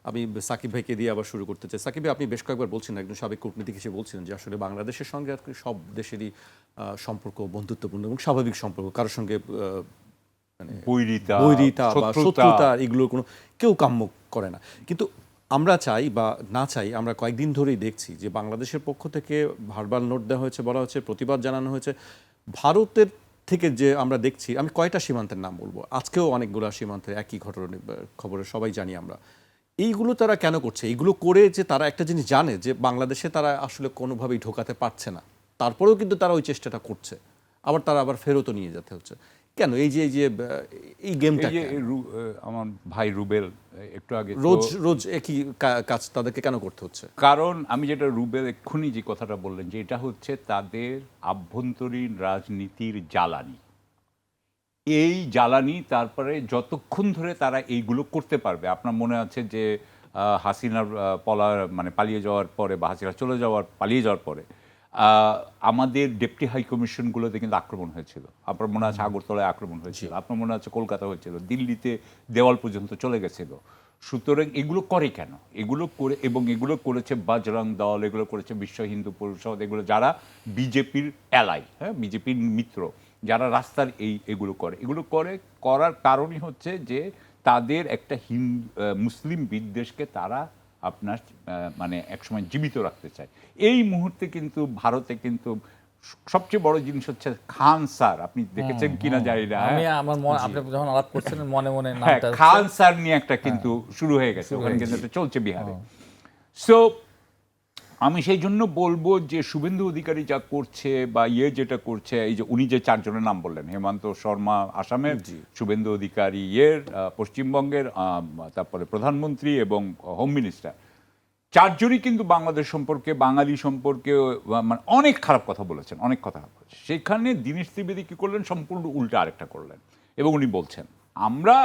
আমি সাকিব ভাইকে দিয়ে আবার শুরু করতে চাই। সাকিব ভাই, আপনি বেশ কয়েকবার বলছেন, একজন সাবেক কূটনীতিক হিসেবে বলছিলেন যে আসলে বাংলাদেশের সঙ্গে আর কি সব দেশেরই সম্পর্ক বন্ধুত্বপূর্ণ এবং স্বাভাবিক সম্পর্ক, কারোর সঙ্গে মানে বৈরিতা বা শত্রুতা এগুলোর কোনো কেউ কাম্য করে না। কিন্তু আমরা চাই বা না চাই, আমরা কয়েকদিন ধরেই দেখছি যে বাংলাদেশের পক্ষ থেকে ভার্বাল নোট দেওয়া হয়েছে, বলা হচ্ছে, প্রতিবাদ জানানো হয়েছে। ভারতের থেকে যে আমরা দেখছি, আমি কয়টা সীমান্তের নাম বলবো, আজকেও অনেকগুলো সীমান্তের একই ঘটনা খবরে সবাই জানি আমরা। এইগুলো তারা কেন করছে? এইগুলো করে যে তারা একটা জিনিস জানে যে বাংলাদেশে তারা আসলে কোনোভাবেই ঢোকাতে পারছে না, তারপরেও কিন্তু তারা ওই চেষ্টাটা করছে, আবার ফেরতও নিয়ে যেতে হচ্ছে কেন? এই গেমটা আমার ভাই রুবেল একটু আগে রোজ একই কাজ তাদেরকে কেন করতে হচ্ছে? কারণ আমি যেটা রুবেল এক্ষুনি যে কথাটা বললেন, যে এটা হচ্ছে তাদের আভ্যন্তরীণ রাজনীতির জ্বালানি। এই জ্বালানি তারপরে যতক্ষণ ধরে তারা এইগুলো করতে পারবে। আপনার মনে আছে যে হাসিনার পালিয়ে যাওয়ার পরে বা হাসিনা পালিয়ে যাওয়ার পরে আমাদের ডেপুটি হাই কমিশনগুলোতে কিন্তু আক্রমণ হয়েছিল। আপনার মনে আছে আগরতলায় আক্রমণ হয়েছিল, আপনার মনে আছে কলকাতা হয়েছিল, দিল্লিতে দেওয়াল পর্যন্ত চলে গেছিল। সুতরাং এগুলো করে কেন? এগুলো করেছে বজরং দল, এগুলো করেছে বিশ্ব হিন্দু পরিষদ, এগুলো যারা বিজেপির অ্যালাই, হ্যাঁ, বিজেপির মিত্র, যারা রাস্তার এগুলো করার কারণই হচ্ছে যে তাদের একটা মুসলিম বিদ্বেষকে তারা আপনার একসময় জীবিত রাখতে চায়। এই মুহূর্তে কিন্তু ভারতে কিন্তু সবচেয়ে বড় জিনিস হচ্ছে খান স্যার, আপনি দেখেছেন কিনা জানি না, আপনি যখন আলাপ করছেন মনে মনে খান স্যার নিয়ে একটা কিন্তু শুরু হয়ে গেছে, ওখানে কিন্তু চলছে বিহারে। সো আমি সেই জন্য বলবো যে শুভেন্দু অধিকারী যা করছে বা যেটা করছে, এই যে উনি যে 4 জনের নাম বললেন, হেমন্ত শর্মা আসামের, শুভেন্দু অধিকারী পশ্চিমবঙ্গের, তারপরে প্রধানমন্ত্রী এবং হোম মিনিস্টার, 4 জনই কিন্তু বাংলাদেশ সম্পর্কে, বাঙালি সম্পর্কে অনেক খারাপ কথা বলেছেন, অনেক কথা বলেছেন। সেখানে দীনেশ ত্রিবেদী কি করলেন? সম্পূর্ণ উল্টা আরেকটা করলেন। এবং উনি বলছেন, আমরা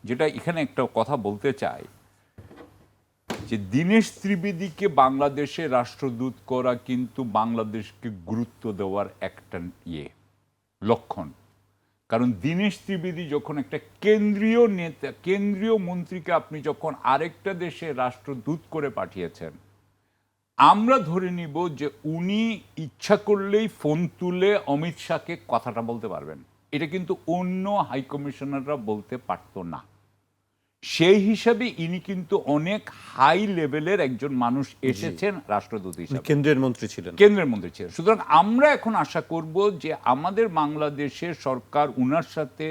যেটা এখানে একটা কথা বলতে চাই যে দীনেশ ত্রিবেদীকে বাংলাদেশে রাষ্ট্রদূত করা কিন্তু বাংলাদেশকে গুরুত্ব দেওয়ার একটা লক্ষণ। কারণ দীনেশ ত্রিবেদী যখন একটা কেন্দ্রীয় নেতা, কেন্দ্রীয় মন্ত্রীকে আপনি যখন আরেকটা দেশে রাষ্ট্রদূত করে পাঠিয়েছেন, আমরা ধরে নিব যে উনি ইচ্ছা করলেই ফোন তুলে অমিত শাহকে কথাটা বলতে পারবেন। এটা কিন্তু অন্য হাইকমিশনাররা বলতে পারতো না। সেই হিসাবে ইনি কিন্তু অনেক হাই লেভেলের একজন মানুষ এসেছেন রাষ্ট্রদূত হিসেবে, কেন্দ্রের মন্ত্রী ছিলেন। সুতরাং আমরা এখন আশা করব যে আমাদের বাংলাদেশের সরকার উনার সাথে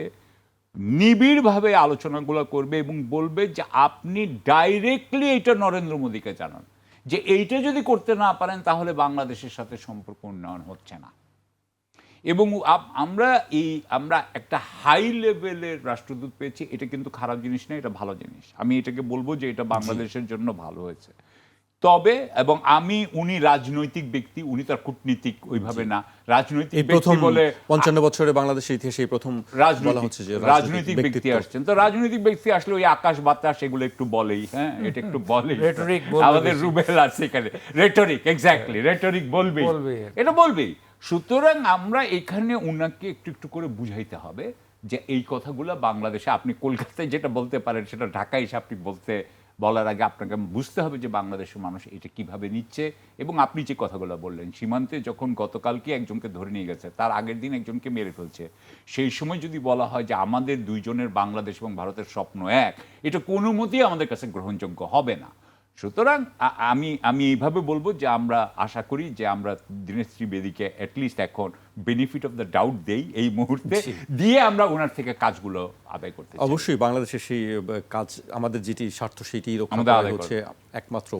নিবিড়ভাবে আলোচনাগুলো করবে এবং বলবে যে আপনি ডাইরেক্টলি এটা নরেন্দ্র মোদীকে জানান যে এইটা যদি করতে না পারেন তাহলে বাংলাদেশের সাথে সম্পর্ক উন্নয়ন হচ্ছে না। এবং আমরা একটা হাই লেভেলের রাষ্ট্রদূত পেয়েছি, এটা কিন্তু খারাপ জিনিস না, এটা ভালো জিনিস। আমি এটাকে বলবো যে এটা বাংলাদেশের জন্য ভালো হয়েছে। তবে উনি রাজনৈতিক ব্যক্তি, উনি তার কূটনীতিক ওইভাবে না, রাজনৈতিক ব্যক্তি বলে 55 বছরে বাংলাদেশের ইতিহাসে প্রথম রাজনৈতিক ব্যক্তি আসছেন। তো রাজনৈতিক ব্যক্তি আসলে ওই আকাশ বাতাস এগুলো একটু বলেই, হ্যাঁ, এটা একটু বলেই, আমাদের রুবেল আছে এখানে, রেটরিক বলবেই, এটা বলবেই। সুতরাং আমরা এখানে উনাকে একটু একটু করে বুঝাইতে হবে যে এই কথাগুলো বাংলাদেশে, আপনি কলকাতায় যেটা বলতে পারেন সেটা ঢাকায় এসে আপনি বলার আগে আপনাকে বুঝতে হবে যে বাংলাদেশের মানুষ এটা কিভাবে নিচ্ছে। এবং আপনি যে কথাগুলো বললেন, সীমান্তে যখন গতকালকে একজনকে ধরে নিয়ে গেছে, তার আগের দিন একজনকে মেরে ফেলছে, সেই সময় যদি বলা হয় যে আমাদের দুইজনের বাংলাদেশ এবং ভারতের স্বপ্ন এক, এটা কোনো মতেই আমাদের কাছে গ্রহণযোগ্য হবে না। সুতরাং আমি এইভাবে বলবো যে আমরা আশা করি যে আমরা দীনেশ ত্রিবেদীকে অ্যাটলিস্ট এখন বেনিফিট অফ দ্য ডাউট দেই, এই মুহূর্তে দিয়ে আমরা ওনার থেকে কাজগুলো আদায় করতে চাই। অবশ্যই বাংলাদেশের সেই কাজ, আমাদের যেটি স্বার্থ সেটি রক্ষা করা হচ্ছে একমাত্র